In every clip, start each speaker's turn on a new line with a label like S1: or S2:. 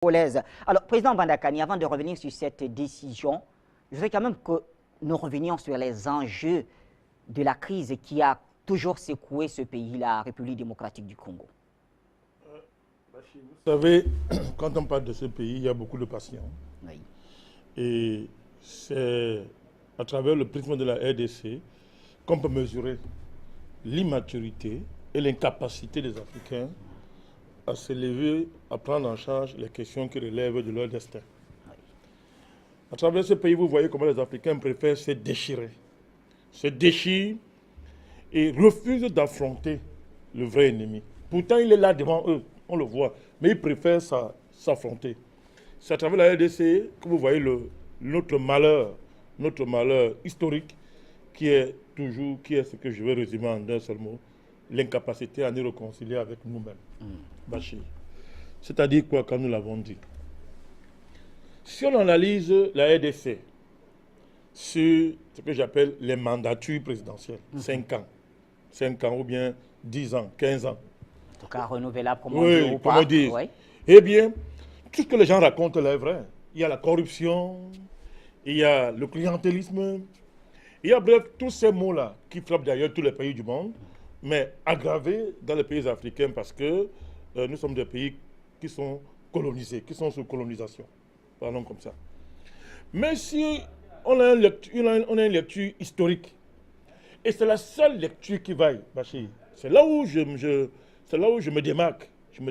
S1: congolaise. Alors, Président Bandakani, avant de revenir sur cette décision, je voudrais quand même que nous revenions sur les enjeux de la crise qui a toujours secoué ce pays, la République démocratique du Congo.
S2: Vous savez, quand on parle de ce pays, il y a beaucoup de passion.
S1: Oui.
S2: Et c'est à travers le prisme de la RDC qu'on peut mesurer l'immaturité et l'incapacité des Africains à s'élever, à prendre en charge les questions qui relèvent de leur destin.
S1: Oui.
S2: À travers ce pays, vous voyez comment les Africains préfèrent se déchirer. Se déchirent et refusent d'affronter le vrai ennemi. Pourtant, il est là devant eux, on le voit, mais ils préfèrent s'affronter. C'est à travers la RDC que vous voyez notre malheur historique qui est ce que je vais résumer en un seul mot, l'incapacité à nous réconcilier avec nous-mêmes. Bachir. C'est-à-dire quoi quand nous l'avons dit? Si on analyse la RDC sur ce que j'appelle les mandatures présidentielles, 5 ans. 5 ans ou bien 10 ans, 15 ans.
S1: En tout cas, renouvelable, comme on dit ou pas.
S2: Oui. Eh bien, tout ce que les gens racontent là est vrai. Il y a la corruption, il y a le clientélisme, il y a bref tous ces mots-là qui frappent d'ailleurs tous les pays du monde, mais aggravés dans les pays africains parce que nous sommes des pays qui sont colonisés, qui sont sous colonisation. Parlons comme ça. Mais si on a une lecture historique, et c'est la seule lecture qui vaille, Bachir, c'est là où je me démarque. Je me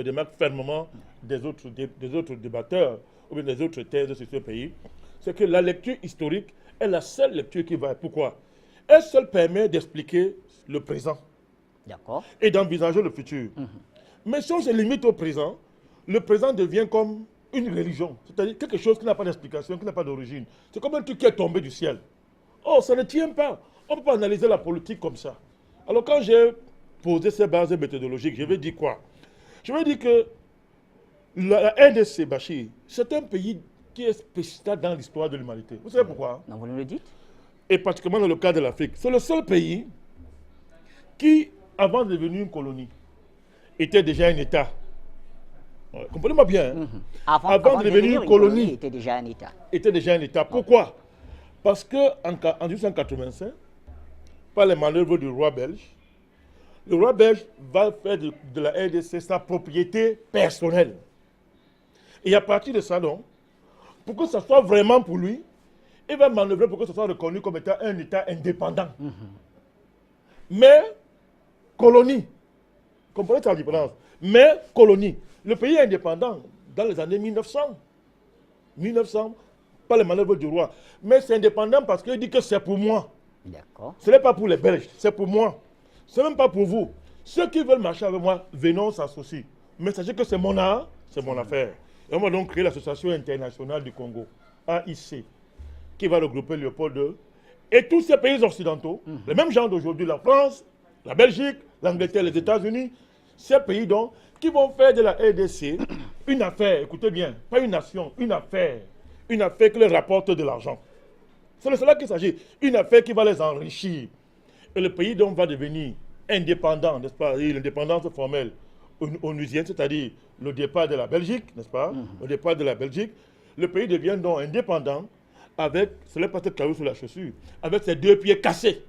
S2: démarque fermement des autres débatteurs ou bien des autres thèses sur ce pays. C'est que la lecture historique est la seule lecture qui vaille. Pourquoi? Elle seule permet d'expliquer le présent et d'envisager le futur. Mais si on se limite au présent, le présent devient comme une religion, c'est-à-dire quelque chose qui n'a pas d'explication, qui n'a pas d'origine. C'est comme un truc qui est tombé du ciel. Oh, ça ne tient pas. On ne peut pas analyser la politique comme ça. Alors quand j'ai posé ces bases méthodologiques, je vais dire quoi? Je vais dire que la RDC, Bachir, c'est un pays qui est spécial dans l'histoire de l'humanité. Vous savez pourquoi?
S1: Non, vous nous le dites.
S2: Et particulièrement dans le cas de l'Afrique. C'est le seul pays qui, avant de devenir une colonie, était déjà un État. Ouais, comprenez-moi bien. Hein? Avant de devenir une colonie,
S1: était déjà un État.
S2: Était déjà un État. Pourquoi? Parce qu'en 1885, par les manœuvres du roi belge, le roi belge va faire de la RDC sa propriété personnelle. Et à partir de ça, donc, pour que ça soit vraiment pour lui, il va manœuvrer pour que ce soit reconnu comme étant un État indépendant. Mais colonie. Comprenez la différence? Mais colonie. Le pays est indépendant dans les années 1900. 1900, pas les manœuvres du roi. Mais c'est indépendant parce qu'il dit que c'est pour moi.
S1: D'accord.
S2: Ce n'est pas pour les Belges, c'est pour moi. Ce n'est même pas pour vous. Ceux qui veulent marcher avec moi, venons s'associer. Mais sachez que c'est mon art, c'est mon affaire. Et on va donc créer l'Association internationale du Congo, AIC, qui va regrouper Léopold II et tous ces pays occidentaux, les mêmes gens d'aujourd'hui, la France, la Belgique, l'Angleterre, les États-Unis, ces pays donc, qui vont faire de la RDC une affaire, écoutez bien, pas une nation, une affaire qui leur rapporte de l'argent. C'est de cela qu'il s'agit, une affaire qui va les enrichir. Et le pays donc va devenir indépendant, n'est-ce pas, l'indépendance formelle onusienne, c'est-à-dire le départ de la Belgique, n'est-ce pas, le départ de la Belgique, le pays devient donc indépendant avec, ce n'est pas cette caillou sur la chaussure, avec ses 2 pieds cassés.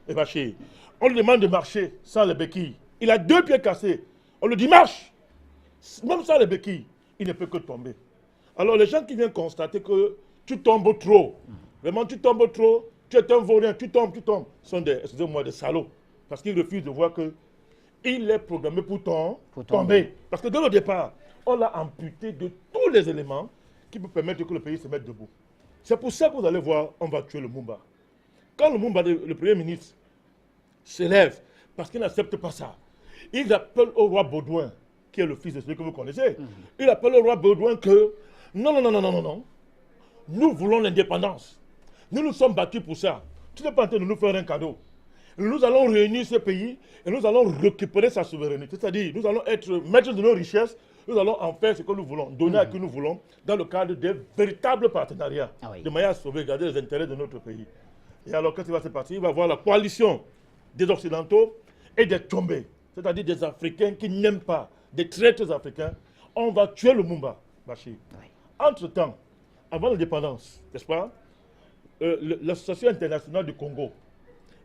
S2: Et Bachir, on lui demande de marcher sans les béquilles. Il a 2 pieds cassés. On lui dit marche. Même sans les béquilles, il ne peut que tomber. Alors les gens qui viennent constater que tu tombes trop, vraiment tu tombes trop, tu es un vaurien, tu tombes, sont des, excusez-moi, des salauds. Parce qu'ils refusent de voir qu'il est programmé pour tomber. Parce que dès le départ, on l'a amputé de tous les éléments qui peuvent permettre que le pays se mette debout. C'est pour ça que vous allez voir, on va tuer le Mumba. Quand le Mumba, le Premier ministre, s'élève, parce qu'il n'accepte pas ça, il appelle au roi Baudouin, qui est le fils de celui que vous connaissez, il appelle au roi Baudouin que non, nous voulons l'indépendance. Nous nous sommes battus pour ça. Tu n'es pas en train de nous faire un cadeau. Nous allons réunir ce pays et nous allons récupérer sa souveraineté. C'est-à-dire, nous allons être maîtres de nos richesses, nous allons en faire ce que nous voulons, donner à qui nous voulons, dans le cadre des véritables partenariats, de manière à sauvegarder les intérêts de notre pays. Et alors, qu'est-ce qui va se passer? Il va y avoir la coalition des Occidentaux et des tombés, c'est-à-dire des Africains qui n'aiment pas, des traîtres africains. on va tuer le Lumumba, Bachir.
S1: Oui.
S2: Entre-temps, avant l'indépendance, n'est-ce pas, l'Association internationale du Congo,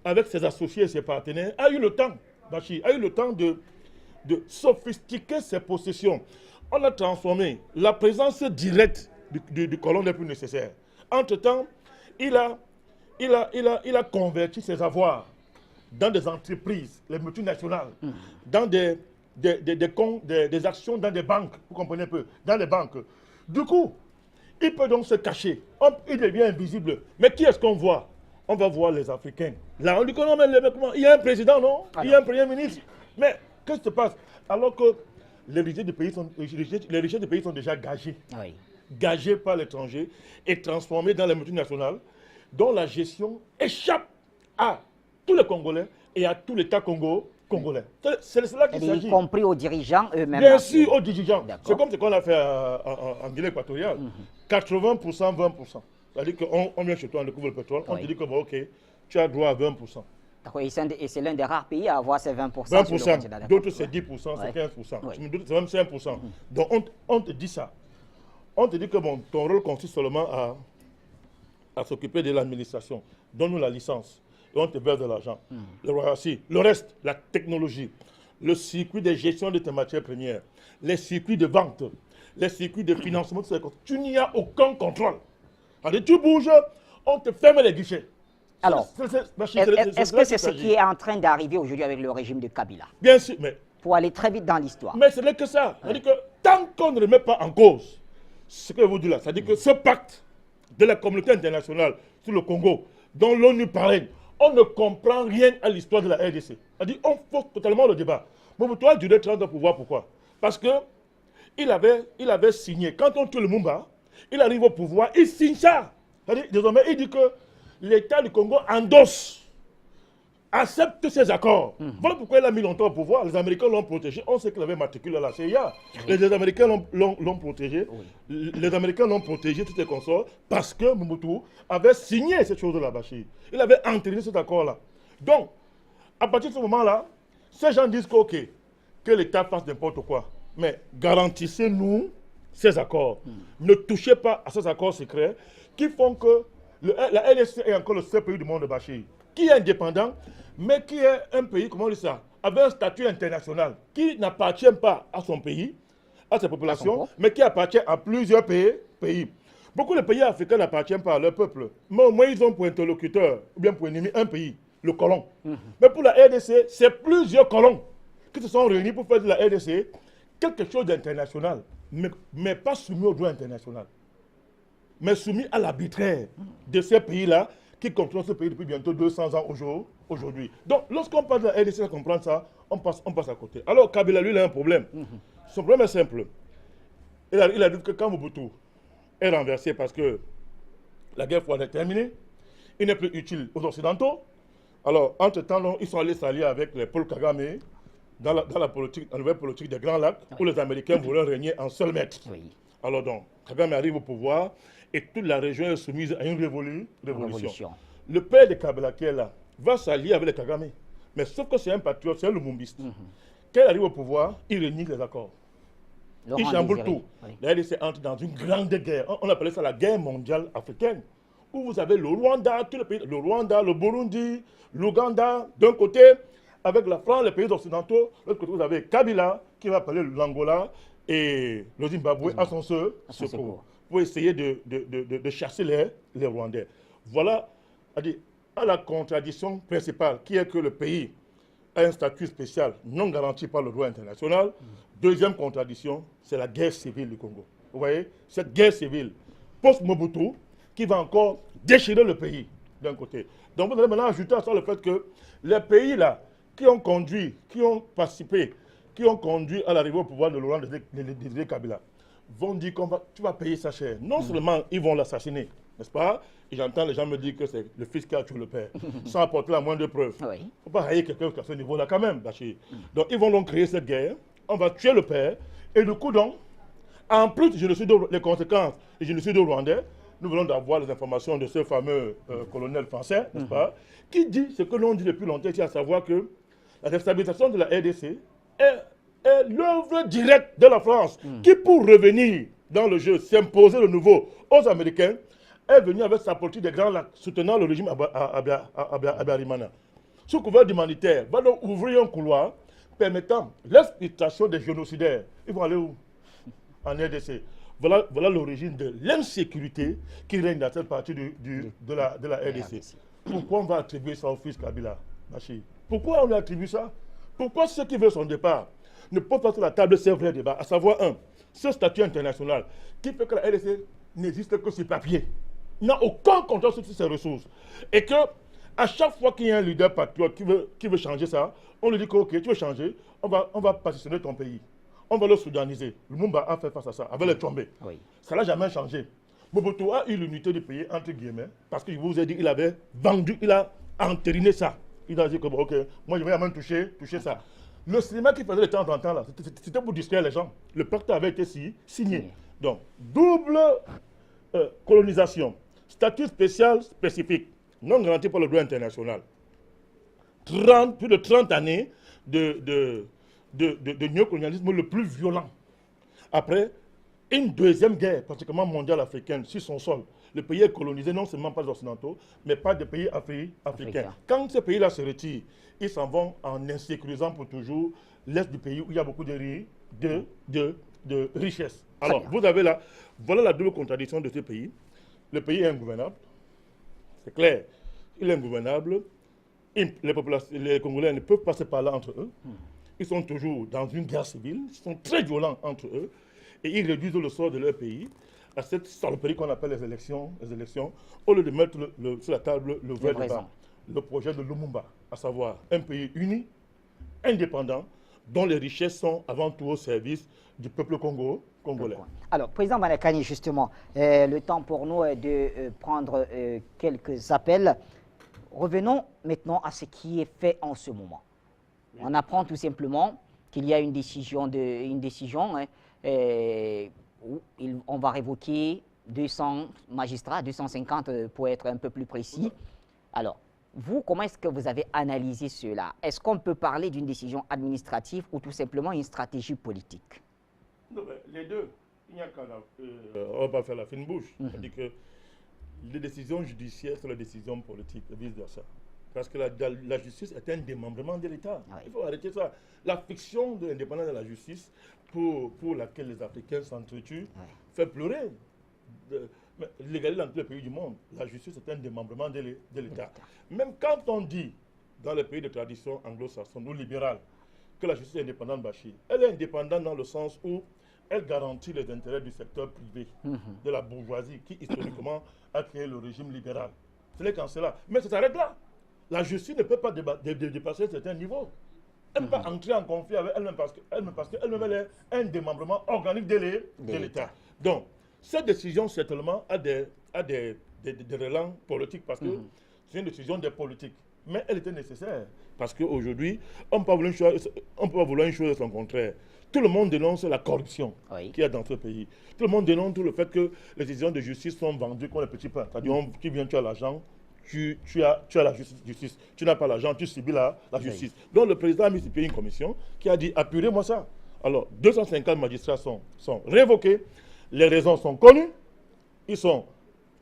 S2: avec ses associés et ses partenaires, a eu le temps, Bachir, a eu le temps de sophistiquer ses possessions. On a transformé la présence directe du colon n'est plus nécessaire. Entre-temps, il a converti ses avoirs dans des entreprises, les multinationales, dans des actions dans des banques, vous comprenez un peu, dans les banques. Du coup, il peut donc se cacher, il devient invisible. Mais qui est-ce qu'on voit? On va voir les Africains. Là, on dit que non, mais il y a un président, non? Il y a un premier ministre. Mais qu'est-ce qui se passe? Alors que les richesses du pays sont déjà gagées.
S1: Oui.
S2: Gagées par l'étranger et transformées dans les multinationales, dont la gestion échappe à tous les Congolais et à tout l'État congolais. C'est cela qu'il s'agit.
S1: Y compris aux dirigeants eux-mêmes.
S2: Bien sûr, aux dirigeants. C'est comme ce qu'on a fait en Guinée équatoriale. 80%, 20%. C'est-à-dire qu'on vient chez toi, on découvre le pétrole, on te dit que bon, ok, tu as droit à 20%.
S1: D'accord, et c'est l'un des rares pays à avoir ces 20%.
S2: 20%, d'autres c'est 10%, c'est 15%, d'autres c'est même 5%. Donc on te dit ça. On te dit que bon, ton rôle consiste seulement à s'occuper de l'administration. Donne-nous la licence et on te verse de l'argent. Le reste, la technologie, le circuit de gestion de tes matières premières, les circuits de vente, les circuits de financement, tu n'y as aucun contrôle. Alors, tu bouges, on te ferme les guichets.
S1: Alors, est-ce que c'est ce qui est en train d'arriver aujourd'hui avec le régime de Kabila?
S2: Bien sûr, mais...
S1: Pour aller très vite dans l'histoire.
S2: Mais ce n'est que ça. C'est-à-dire que tant qu'on ne remet pas en cause ce que vous dites là, c'est-à-dire que ce pacte de la communauté internationale sur le Congo, dont l'ONU parraine, on ne comprend rien à l'histoire de la RDC. C'est-à-dire qu'on fausse totalement le débat. Mobutu a duré 30 ans au pouvoir, pourquoi? Parce qu'il avait signé, quand on tue le Lumumba, il arrive au pouvoir, il signe ça. C'est-à-dire, désormais, il dit que l'État du Congo endosse, accepte ces accords. Voilà pourquoi il a mis longtemps au pouvoir. Les Américains l'ont protégé. On sait qu'il avait matriculé à la CIA. Les Américains l'ont protégé. Les Américains l'ont protégé, tous les consorts, parce que Mobutu avait signé cette chose-là, Bachir. Il avait entériné cet accord-là. Donc, à partir de ce moment-là, ces gens disent que l'État fasse n'importe quoi. Mais garantissez-nous ces accords. Ne touchez pas à ces accords secrets qui font que la RDC est encore le seul pays du monde de Bachir, qui est indépendant, mais qui est un pays, comment on dit ça, avec un statut international, qui n'appartient pas à son pays, à sa population, mais qui appartient à plusieurs pays. Beaucoup de pays africains n'appartiennent pas à leur peuple, mais au moins ils ont pour interlocuteur, ou bien pour ennemi, un pays, le colon. Mais pour la RDC, c'est plusieurs colons qui se sont réunis pour faire de la RDC quelque chose d'international, mais pas soumis au droit international, mais soumis à l'arbitraire de ces pays-là qui contrôlent ce pays depuis bientôt 200 ans aujourd'hui. Donc, lorsqu'on parle de la RDC, à comprendre ça, on passe à côté. Alors, Kabila, lui, il a un problème. Son problème est simple. Il a dit que quand Mobutu est renversé parce que la guerre froide est terminée, il n'est plus utile aux Occidentaux. Alors, entre-temps, ils sont allés s'allier avec les Paul Kagame dans la nouvelle politique des Grands Lacs, où les Américains voulaient régner en seul maître. Alors donc, Kagame arrive au pouvoir et toute la région est soumise à une révolution. Le père de Kabila qui est là va s'allier avec les Kagame. Mais sauf que c'est un patriote, c'est un lumumbiste. Quand il arrive au pouvoir, il renie les accords. Il chamboule tout. La RDC entre dans une grande guerre. On appelait ça la guerre mondiale africaine. Où vous avez le Rwanda, tous les pays, le Rwanda, le Burundi, l'Ouganda, d'un côté, avec la France, les pays occidentaux, de l'autre côté, vous avez Kabila, qui va appeler l'Angola, et le Zimbabwe à son secours, pour essayer de chasser les Rwandais. Voilà à la contradiction principale, qui est que le pays a un statut spécial non garanti par le droit international. Deuxième contradiction, c'est la guerre civile du Congo. Vous voyez, cette guerre civile post-Mobutu qui va encore déchirer le pays d'un côté. Donc vous allez maintenant ajouter à ça le fait que les pays là qui ont conduit, qui ont participé, qui ont conduit à l'arrivée au pouvoir de Laurent Désiré Kabila vont dire que tu vas payer sa chair. Non seulement ils vont l'assassiner, n'est-ce pas? Et j'entends les gens me dire que c'est le fils qui a tué le père, sans apporter la moindre preuve. Il ne faut pas haïr quelqu'un à ce niveau-là quand même, Bachir. Donc ils vont donc créer cette guerre, on va tuer le père, et du coup donc, en plus les conséquences du génocide rwandais, nous venons d'avoir les informations de ce fameux colonel français, n'est-ce pas, qui dit ce que l'on dit depuis longtemps, c'est à savoir que la déstabilisation de la RDC est est l'œuvre directe de la France, qui pour revenir dans le jeu, s'imposer de nouveau aux Américains, est venue avec sa politique des grands lacs, soutenant le régime Abiyarimana. Sous couvert d'humanitaire, va donc ouvrir un couloir permettant l'expulsation des génocidaires. Ils vont aller où? En RDC. Voilà l'origine de l'insécurité qui règne dans cette partie de la RDC. Pourquoi on va attribuer ça au fils Kabila, Bachir? Pourquoi on lui attribue ça? Pourquoi ceux qui veulent son départ ne posent pas sur la table ces vrais débats, à savoir ce statut international qui fait que la RDC n'existe que sur papier. Il n'a aucun contrôle sur ses ressources. Et que à chaque fois qu'il y a un leader patriote qui veut changer ça, on lui dit que ok, tu veux changer, on va partitionner ton pays. On va le soudaniser. Lumumba a fait face à ça, avec les Tchombe. Oui. Ça n'a jamais changé. Mobutu a eu l'unité du pays, entre guillemets, parce que je vous ai dit qu'il avait vendu, il a entériné ça. Il a dit que, bon, ok, moi je vais même toucher ça. Le cinéma qu'il faisait de temps en temps, là, c'était pour distraire les gens. Le pacte avait été signé. Donc, double colonisation, statut spécial spécifique, non garanti par le droit international. Plus de 30 années de néocolonialisme le plus violent. Après, une deuxième guerre pratiquement mondiale africaine sur son sol. Le pays est colonisé non seulement par les Occidentaux, mais par des pays africains. Quand ces pays-là se retirent, ils s'en vont en insécurisant pour toujours l'Est du pays où il y a beaucoup de richesses. Alors, vous avez là, voilà la double contradiction de ce pays. Le pays est ingouvernable, c'est clair, il est ingouvernable. Les Congolais ne peuvent pas se parler entre eux. Ils sont toujours dans une guerre civile, ils sont très violents entre eux, et ils réduisent le sort de leur pays à cette saloperie qu'on appelle les élections, au lieu de mettre sur la table le vrai débat, le projet de Lumumba, à savoir un pays uni, indépendant, dont les richesses sont avant tout au service du peuple congolais.
S1: Alors, Président Manakani, justement, le temps pour nous est de prendre quelques appels. Revenons maintenant à ce qui est fait en ce moment. Oui. On apprend tout simplement qu'il y a une décision où on va révoquer 200 magistrats, 250 pour être un peu plus précis. Alors, vous, comment est-ce que vous avez analysé cela? Est-ce qu'on peut parler d'une décision administrative ou tout simplement une stratégie politique?
S2: Non, les deux. Il n'y a qu'à on ne va pas faire la fine bouche. On dit que les décisions judiciaires sont les décisions politiques, et vice-versa. Parce que la justice est un démembrement de l'État. Oui. Il faut arrêter ça. La fiction de l'indépendance de la justice pour laquelle les Africains s'entretuent fait pleurer. L'égalité dans tous les pays du monde. La justice est un démembrement de l'État. Même quand on dit, dans les pays de tradition anglo-saxonne ou libérale, que la justice est indépendante, Bachir, elle est indépendante dans le sens où elle garantit les intérêts du secteur privé, de la bourgeoisie qui historiquement a créé le régime libéral. Ce n'est qu'en cela. Mais ça s'arrête là. La justice ne peut pas dépasser certains niveaux. Elle ne peut pas entrer en conflit avec elle-même parce qu'elle-même est un démembrement organique de l'État. Donc, cette décision, certainement, a des relents politiques parce que c'est une décision des politiques. Mais elle était nécessaire parce qu'aujourd'hui, on ne peut pas vouloir une chose et son contraire. Tout le monde dénonce la corruption qu'il y a dans ce pays. Tout le monde dénonce tout le fait que les décisions de justice sont vendues comme les petits pains. C'est-à-dire, qui vient, tu as l'argent, tu as la justice. Tu n'as pas l'argent, tu subis la justice. Donc le président a mis sur pied une commission qui a dit, apurez-moi ça. Alors, 250 magistrats sont révoqués. Les raisons sont connues. Ils sont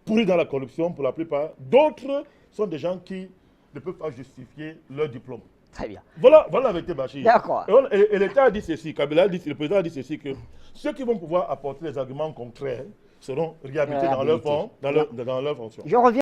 S2: pourris dans la corruption pour la plupart. D'autres sont des gens qui ne peuvent pas justifier leur diplôme.
S1: Très bien.
S2: Voilà la vérité, Bachir.
S1: D'accord.
S2: Et l'État a dit ceci, Kabila a dit, le président a dit ceci, que ceux qui vont pouvoir apporter des arguments contraires seront réhabilités dans leur fonction. Je reviens.